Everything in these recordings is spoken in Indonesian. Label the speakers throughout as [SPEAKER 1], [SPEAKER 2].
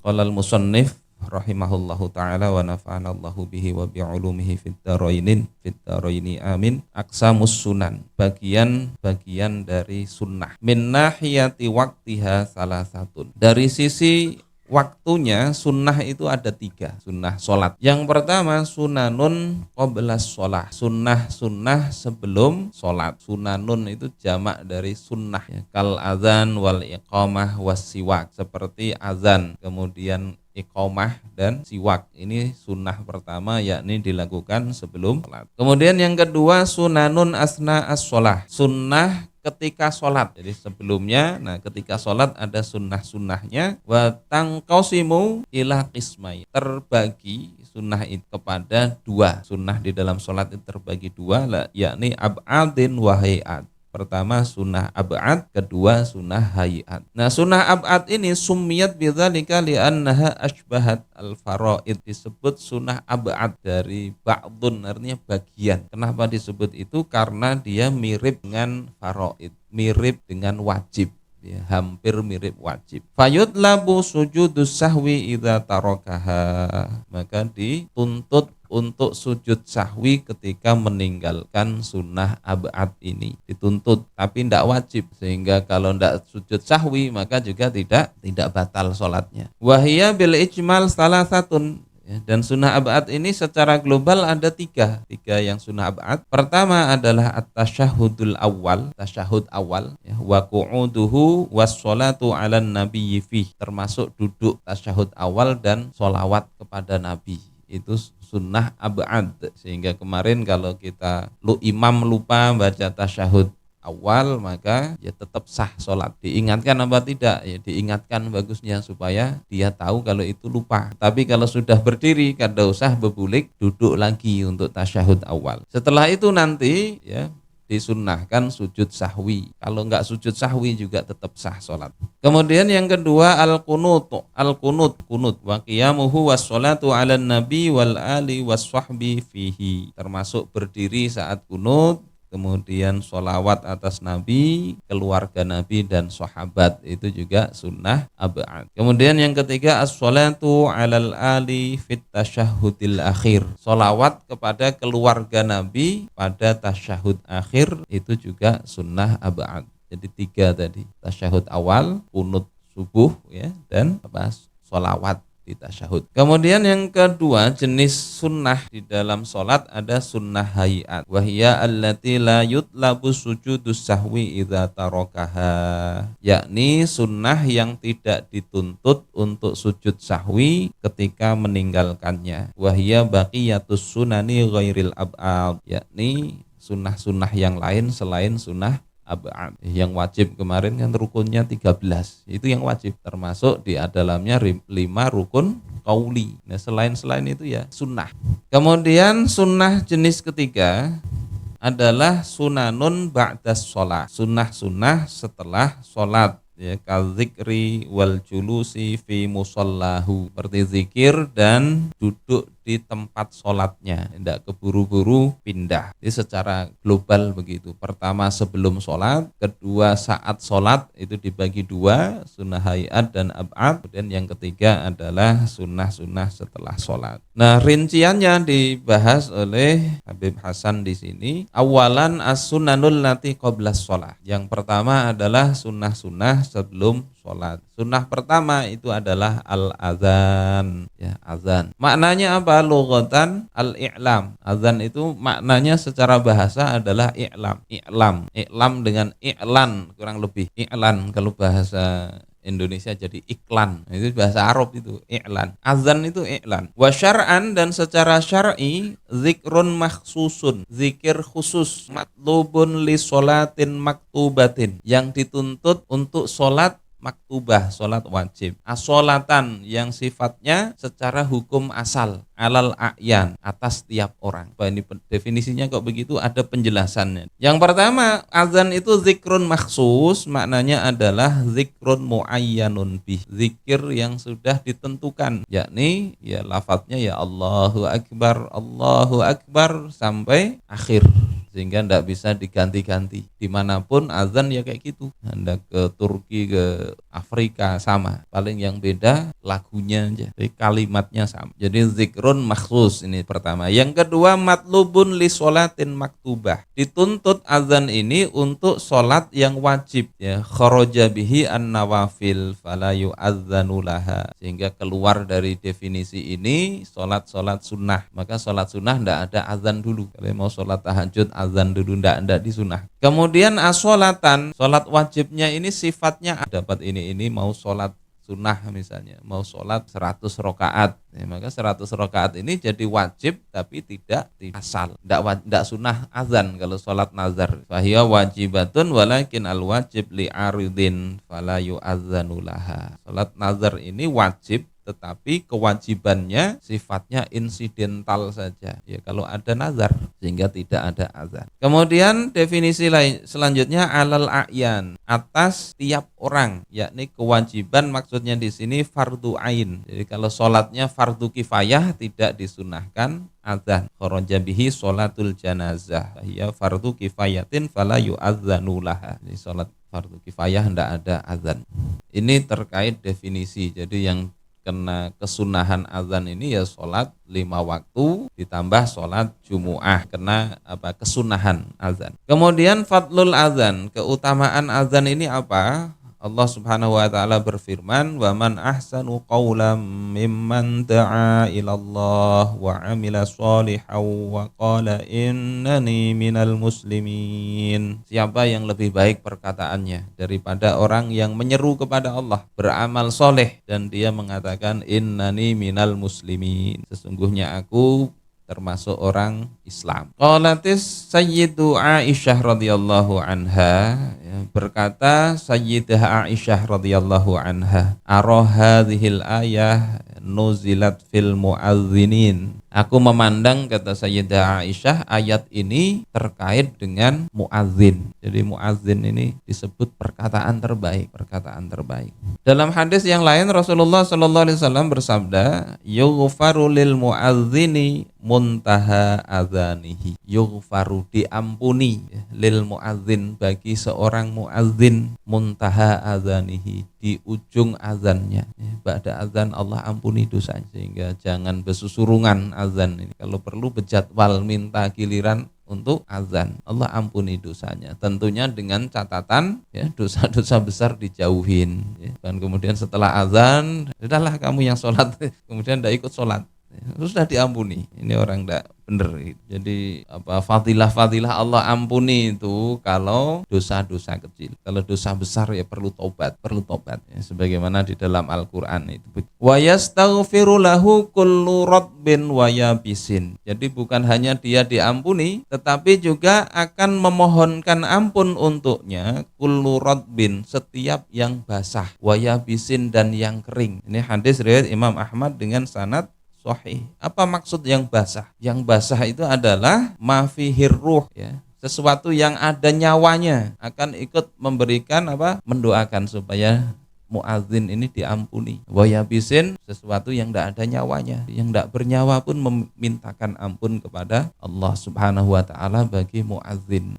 [SPEAKER 1] Qala al-musannif rahimahullahu ta'ala wa nafa'anallahu bihi wa bi'ulumihi fid dharaini amin. Aqsamus sunan, bagian-bagian dari sunnah. Min nahiyati waqtiha salasatun. Dari sisi waktunya sunnah itu ada 3 sunnah sholat. Yang pertama sunanun qablas sholat, sunnah sebelum sholat. Sunanun itu jamak dari sunnah ya. Kal azan wal iqamah was siwak, seperti azan kemudian iqamah dan siwak. Ini sunnah pertama, yakni dilakukan sebelum sholat. Kemudian yang kedua sunanun asna as-sholah, sunnah ketika sholat. Jadi sebelumnya, ketika sholat ada sunnah-sunnahnya. Wa tangqasimu ila qismai, terbagi sunnah itu kepada 2. Sunnah di dalam sholat itu terbagi 2, yakni ab'adin wa hayat. Pertama sunnah ab'ad, kedua sunnah hayat. Sunnah ab'ad ini summiyat bidzalika li'annaha asbahat al-faraid, disebut sunnah ab'ad dari ba'dun, artinya bagian. Kenapa disebut itu? Karena dia mirip dengan faraid, mirip dengan wajib ya, hampir mirip wajib. Fayutlabu sujudus sahwi idza tarakaha, maka dituntut untuk sujud sahwi ketika meninggalkan sunnah ab'ad ini, dituntut, tapi tidak wajib. Sehingga kalau tidak sujud sahwi maka juga tidak batal sholatnya. Wahiyya bil ijmal salasatun ya, dan sunnah ab'ad ini secara global ada 3 yang sunnah ab'ad. Pertama adalah at-tasyahudul awal, tasyahud awal ya, wa qu'uduhu was sholatu 'alan nabiyyi fih, termasuk duduk tasyahud awal dan sholawat kepada nabi. Itu sunnah ab'ad. Sehingga kemarin kalau kita imam lupa baca tasyahud awal, maka ya tetap sah sholat. Diingatkan apa tidak? Ya diingatkan bagusnya supaya dia tahu kalau itu lupa. Tapi kalau sudah berdiri, kada usah bebulik, duduk lagi untuk tasyahud awal. Setelah itu nanti ya disunnahkan sujud sahwi. Kalau enggak sujud sahwi juga tetap sah sholat. Kemudian yang kedua al-qunut wa qiyamuhu was sholatu 'alan nabi wal ali was sahbi fihi, termasuk berdiri saat kunut, kemudian sholawat atas nabi, keluarga nabi dan sahabat, itu juga sunnah ab'ad. Kemudian yang ketiga as-sholatu 'alal ali fit tasyahhudil akhir, sholawat kepada keluarga nabi pada tasyahud akhir, itu juga sunnah ab'ad. Jadi 3 tadi, tasyahud awal, kunut subuh ya, dan sholawat di tasyahud. Kemudian yang kedua jenis sunnah di dalam sholat ada sunnah hayat. Wahiyya allati la yutlabu sujudus sahwi idza tarakaha, yakni sunnah yang tidak dituntut untuk sujud sahwi ketika meninggalkannya. Wahiyya baqiyatus sunani ghairil ab'ad, yakni sunnah-sunnah yang lain selain sunnah ab'ad. Yang wajib kemarin kan rukunnya 13, itu yang wajib, termasuk di dalamnya 5 rukun qauli. Selain itu ya sunnah. Kemudian sunnah jenis ketiga adalah sunanun ba'das sholat, sunnah setelah sholat ya, kadzikri wal julusi fi musallahu, seperti zikir dan duduk di tempat sholatnya, tidak keburu-buru pindah. Ini secara global begitu. Pertama sebelum sholat, kedua saat sholat, itu dibagi 2, sunnah hayat dan ab'ad. Kemudian yang ketiga adalah sunnah setelah sholat. Rinciannya dibahas oleh Habib Hasan di sini. Awalan as-sunanul lati qablas sholat. Yang pertama adalah sunnah sebelum sholat. Sunnah pertama itu adalah al-azan ya, azan. Maknanya apa? Lughatan al-i'lam. Azan itu maknanya secara bahasa adalah i'lam dengan i'lan, kurang lebih i'lan kalau bahasa Indonesia jadi iklan. Itu bahasa Arab, itu i'lan. Azan itu i'lan. Wa syar'an, dan secara syar'i zikrun makhsusun, zikir khusus, matlubun li sholatin maktubatin, yang dituntut untuk sholat maktubah, sholat wajib. As-sholatan, yang sifatnya secara hukum asal, alal a'yan, atas tiap orang. Ini definisinya kok begitu, ada penjelasannya. Yang pertama, azan itu zikrun maksus, maknanya adalah zikrun muayyanun bih, zikir yang sudah ditentukan, yakni ya lafadznya ya Allahu Akbar sampai akhir sehingga tidak bisa diganti-ganti. Dimanapun azan ya kayak gitu. Anda ke Turki, ke Afrika sama. Paling yang beda lagunya aja, tapi kalimatnya sama. Jadi zikrun makhsus ini pertama. Yang kedua, matlubun li sholatin maktubah. Dituntut azan ini untuk sholat yang wajib ya. Kharaja bihi an-nawafil fala yu'adzanu laha. Sehingga keluar dari definisi ini sholat sunnah. Maka sholat sunnah tidak ada azan dulu. Kalau mau sholat tahajud azan dulu, tidak disunah. Kemudian as-sholatan, sholat wajibnya ini sifatnya dapat ini mau sholat sunnah misalnya, mau sholat 100 rakaat ya, maka 100 rakaat ini jadi wajib tapi tidak asal, tidak sunnah azan. Kalau sholat nazar fahiya wajibatun walakin al wajib li aridin fala yu'adzanu laha. Sholat nazar ini wajib tetapi kewajibannya sifatnya insidental saja ya, kalau ada nazar, sehingga tidak ada azan. Kemudian definisi lain selanjutnya alal a'yan, atas tiap orang, yakni kewajiban maksudnya di sini fardu ain. Jadi kalau sholatnya fardu kifayah tidak disunahkan azan. Kharaja bihi sholatul janazah ya fardu kifayatin fala yu'adzanu laha. Jadi sholat fardu kifayah tidak ada azan. Ini terkait definisi. Jadi yang kena kesunahan azan ini ya sholat 5 waktu ditambah sholat Jumu'ah, kena kesunahan azan. Kemudian fadlul azan, keutamaan azan ini apa? Allah Subhanahu wa taala berfirman, "Wa man ahsanu qawlan mimman da'a ilallah wa 'amila shalihan wa qala innani minal muslimin." Siapa yang lebih baik perkataannya daripada orang yang menyeru kepada Allah, beramal soleh dan dia mengatakan innani minal muslimin, sesungguhnya aku termasuk orang Islam. Qalatis Sayyidu Aisyah radhiyallahu anha, ya, berkata Sayyidah Aisyah radhiyallahu anha, ara hadhil ayah nuzilat fil muadzinin. Aku memandang, kata Sayyidah Aisyah, ayat ini terkait dengan muadzin. Jadi muadzin ini disebut perkataan terbaik. Dalam hadis yang lain Rasulullah sallallahu alaihi wasallam bersabda, yughfaru lil muadzini muntaha adzanihi. Yughfaru, diampuni lil muadzin, bagi seorang muadzin, muntaha adzanihi, di ujung azannya. Ba'da azan Allah ampuni dosanya, sehingga jangan bersusurungan azan ini. Kalau perlu berjadwal, minta giliran untuk azan, Allah ampuni dosanya. Tentunya dengan catatan ya, dosa-dosa besar dijauhin ya. Dan kemudian setelah azan, sudahlah kamu yang sholat, kemudian tidak ikut sholat, sudah diampuni. Ini orang tidak benar. Jadi fadilah Allah ampuni itu kalau dosa-dosa kecil. Kalau dosa besar ya perlu tobat ya, sebagaimana di dalam Al-Qur'an itu. Wa yastaghfiru lahu kullu rabbin wa yabisin. Jadi bukan hanya dia diampuni, tetapi juga akan memohonkan ampun untuknya kullu rabbin, setiap yang basah, wa yabisin, dan yang kering. Ini hadis riwayat Imam Ahmad dengan sanad sahih. Apa maksud yang basah? Yang basah itu adalah mafihir ruh ya. Sesuatu yang ada nyawanya akan ikut memberikan mendoakan supaya muadzin ini diampuni. Wa yabisin, sesuatu yang tidak ada nyawanya, yang tidak bernyawa pun memintakan ampun kepada Allah Subhanahu wa taala bagi muadzin,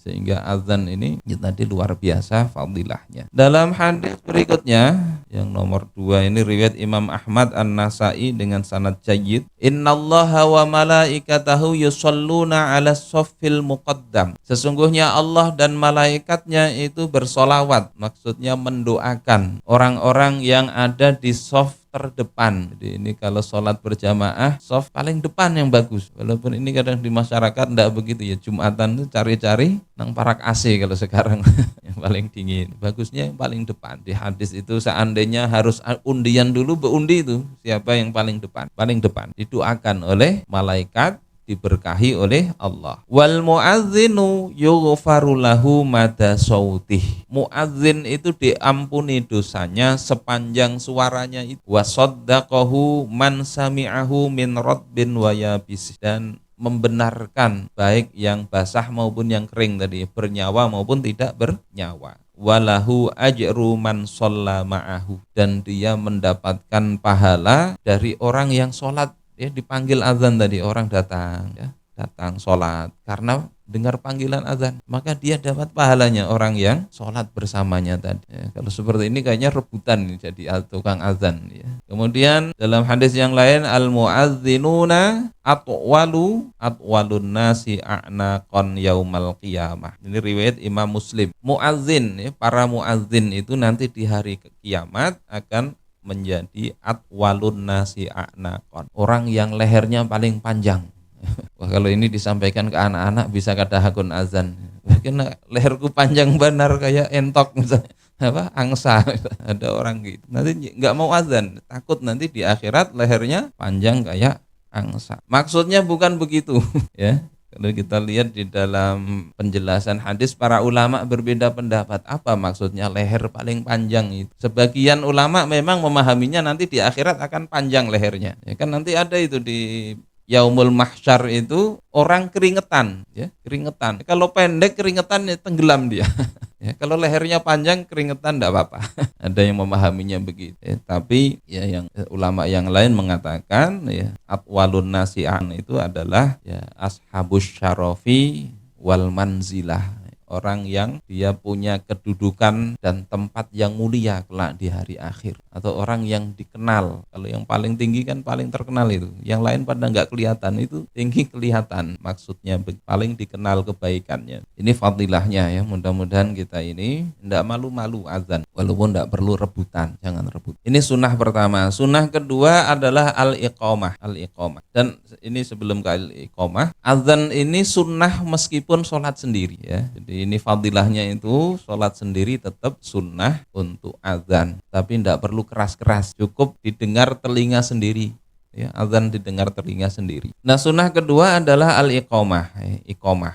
[SPEAKER 1] sehingga azan ini tadi luar biasa fadilahnya. Dalam hadis berikutnya yang nomor 2 ini riwayat Imam Ahmad An-Nasa'i dengan sanad jayyid, innallaha wa malaikatahu yusholluna 'alas shaffil muqaddam. Sesungguhnya Allah dan malaikatnya itu bersolawat, maksudnya mendoakan orang-orang yang ada di shaf terdepan. Jadi ini kalau sholat berjamaah, shaf paling depan yang bagus. Walaupun ini kadang di masyarakat tidak begitu ya, Jumatan itu cari-cari nang parak AC kalau sekarang yang paling dingin. Bagusnya yang paling depan. Di hadis itu seandainya harus undian dulu, berundi itu siapa yang paling depan. Didoakan oleh malaikat, diberkahi oleh Allah. Wal muadzinu yughfaru lahu mada sautih. Muadzin itu diampuni dosanya sepanjang suaranya itu. Wa saddaqahu man sami'ahu min radbin wa yabis, dan membenarkan baik yang basah maupun yang kering tadi, bernyawa maupun tidak bernyawa. Walahu ajru man shalla ma'ahu, dan dia mendapatkan pahala dari orang yang sholat. Ya, dipanggil azan tadi, orang datang sholat karena dengar panggilan azan, maka dia dapat pahalanya orang yang sholat bersamanya tadi. Ya, kalau seperti ini kayaknya rebutan nih jadi tukang azan. Ya. Kemudian dalam hadis yang lain, al muadzinuna atwalun nasi a'naqan yaumal qiyamah. Ini riwayat Imam Muslim. Muazzin, ya, para muazzin itu nanti di hari kiamat akan menjadi atwalun nasi a'naqan, orang yang lehernya paling panjang. Wah, kalau ini disampaikan ke anak-anak bisa kata hakun azan. Mungkin leherku panjang benar kayak entok misalnya. Angsa. Ada orang gitu. Nanti nggak mau azan, takut nanti di akhirat lehernya panjang kayak angsa. Maksudnya bukan begitu, ya. Kalau kita lihat di dalam penjelasan hadis, para ulama berbeda pendapat. Apa maksudnya leher paling panjang itu? Sebagian ulama memang memahaminya nanti di akhirat akan panjang lehernya. Ya kan nanti ada itu di Yaumul Mahsyar itu orang keringetan, ya, keringetan. Kalau pendek keringetan ya tenggelam dia. Ya, kalau lehernya panjang keringetan enggak apa-apa. Ada yang memahaminya begitu. Ya, tapi ya yang ulama yang lain mengatakan ya atwalun nasi'an itu adalah ya ashabus syarafi wal manzilah. Orang yang dia punya kedudukan dan tempat yang mulia kelak di hari akhir, atau orang yang dikenal. Kalau yang paling tinggi kan paling terkenal itu, yang lain pada nggak kelihatan, itu tinggi kelihatan, maksudnya paling dikenal kebaikannya. Ini fadilahnya ya, mudah-mudahan kita ini tidak malu-malu azan, walaupun tidak perlu rebutan, jangan rebut. Ini sunnah pertama. Sunnah kedua adalah al-iqamah. Dan ini sebelum ke al-iqamah, azan ini sunnah meskipun sholat sendiri ya. Jadi ini fadilahnya itu sholat sendiri tetap sunnah untuk azan, tapi tidak perlu keras-keras, cukup didengar telinga sendiri. Ya, azan didengar telinga sendiri. Nah, sunnah kedua adalah al-iqamah,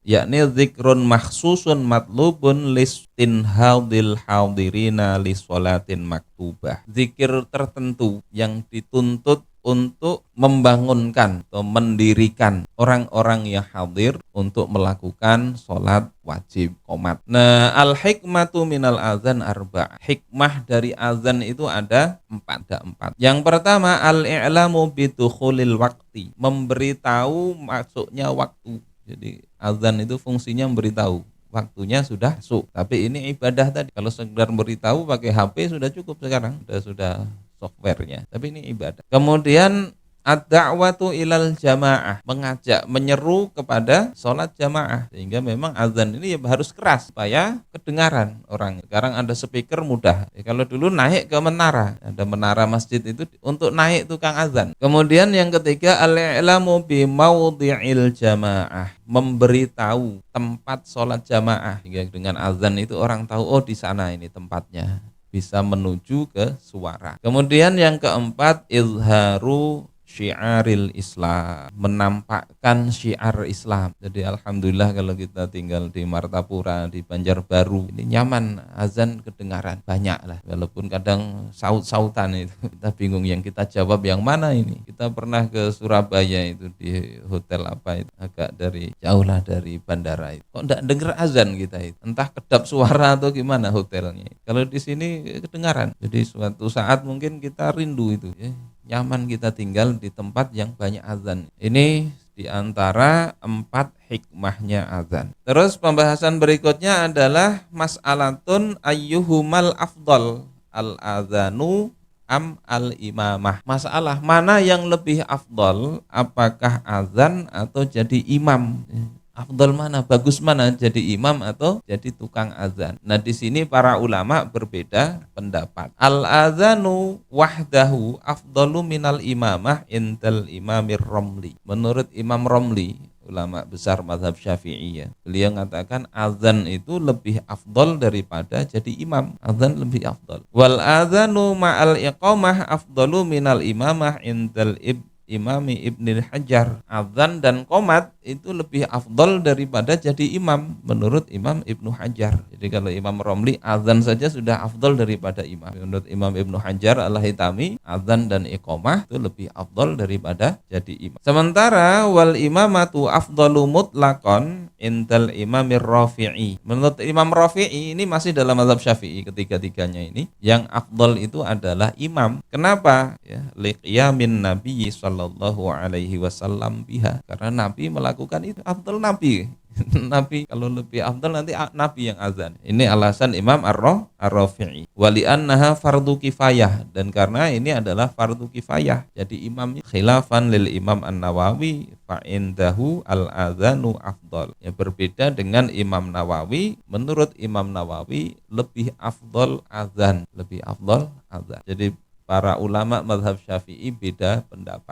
[SPEAKER 1] yakni zikrun makhsusun matlubun listinhadil hadirina lisolatin maktubah. Zikir tertentu yang dituntut untuk membangunkan atau mendirikan orang-orang yang hadir untuk melakukan sholat wajib qomat. Nah, al-hikmatu minal azan arba'. Hikmah dari azan itu ada empat. Yang pertama, al-i'lamu bidukhulil waqti, memberitahu masuknya waktu. Jadi azan itu fungsinya memberitahu waktunya sudah masuk. Tapi ini ibadah tadi. Kalau sekedar beritahu pakai HP sudah cukup sekarang. Sudah softwarenya. Tapi ini ibadah. Kemudian ad-da'watu ilal jamaah, mengajak, menyeru kepada sholat jamaah. Sehingga memang azan ini ya harus keras supaya kedengaran orang. Sekarang ada speaker mudah. Kalau dulu naik ke menara, ada menara masjid itu untuk naik tukang azan. Kemudian yang ketiga, al-i'lamu bi maudhi'il jamaah, memberitahu tempat sholat jamaah. Sehingga dengan azan itu orang tahu, oh di sana ini tempatnya, bisa menuju ke suara. Kemudian yang keempat, izharu syiaril Islam, menampakkan syiar Islam. Jadi alhamdulillah kalau kita tinggal di Martapura, di Banjarbaru, ini nyaman, azan kedengaran banyak lah. Walaupun kadang saut-sautan itu kita bingung yang kita jawab yang mana ini. Kita pernah ke Surabaya itu di hotel apa itu, agak dari jauh lah dari bandara itu. Kok enggak dengar azan kita itu? Entah kedap suara atau gimana hotelnya. Kalau di sini kedengaran. Jadi suatu saat mungkin kita rindu itu ya. Nyaman kita tinggal di tempat yang banyak azan. Ini diantara 4 hikmahnya azan. Terus pembahasan berikutnya adalah mas'alatun ayyuhumal afdal, al-azanu am al-imamah. Masalah mana yang lebih afdal, apakah azan atau jadi imam? Afdal mana, bagus mana, jadi imam atau jadi tukang azan? Nah, di sini para ulama berbeda pendapat. Al-azanu wahdahu afdalu minal imamah indal imamir Romli. Menurut Imam Romli, ulama besar mazhab Syafi'iyah, beliau mengatakan azan itu lebih afdal daripada jadi imam. Azan lebih afdal. Wal azanu ma'al iqamah afdalu minal imamah indal Imami Ibnul Hajar. Azan dan qomat itu lebih afdal daripada jadi imam menurut Imam Ibnu Hajar. Jadi kalau Imam Romli, azan saja sudah afdal daripada imam. Menurut Imam Ibnu Hajar Al-Haytami, azan dan iqamah itu lebih afdal daripada jadi imam. Sementara wal imamatu afdalu mutlaqan indal Imamir Rafi'i. Menurut Imam Rafi'i, ini masih dalam mazhab Syafi'i, ketiga-tiganya ini yang afdal itu adalah imam. Kenapa? Ya, liqiyamin Nabi sallallahu alaihi wasallam biha, karena Nabi melakukan itu, afdal Nabi Nabi kalau lebih afdal nanti Nabi yang azan. Ini alasan Imam Ar-Rafi'i. Wali annaha fardu kifayah, dan karena ini adalah fardu kifayah. Jadi imamnya khilafan lil Imam An-Nawawi fa indahu al-adzanu afdal. Ya, berbeda dengan Imam Nawawi, menurut Imam Nawawi lebih afdal azan, lebih afdal azan. Jadi para ulama mazhab Syafi'i beda pendapat.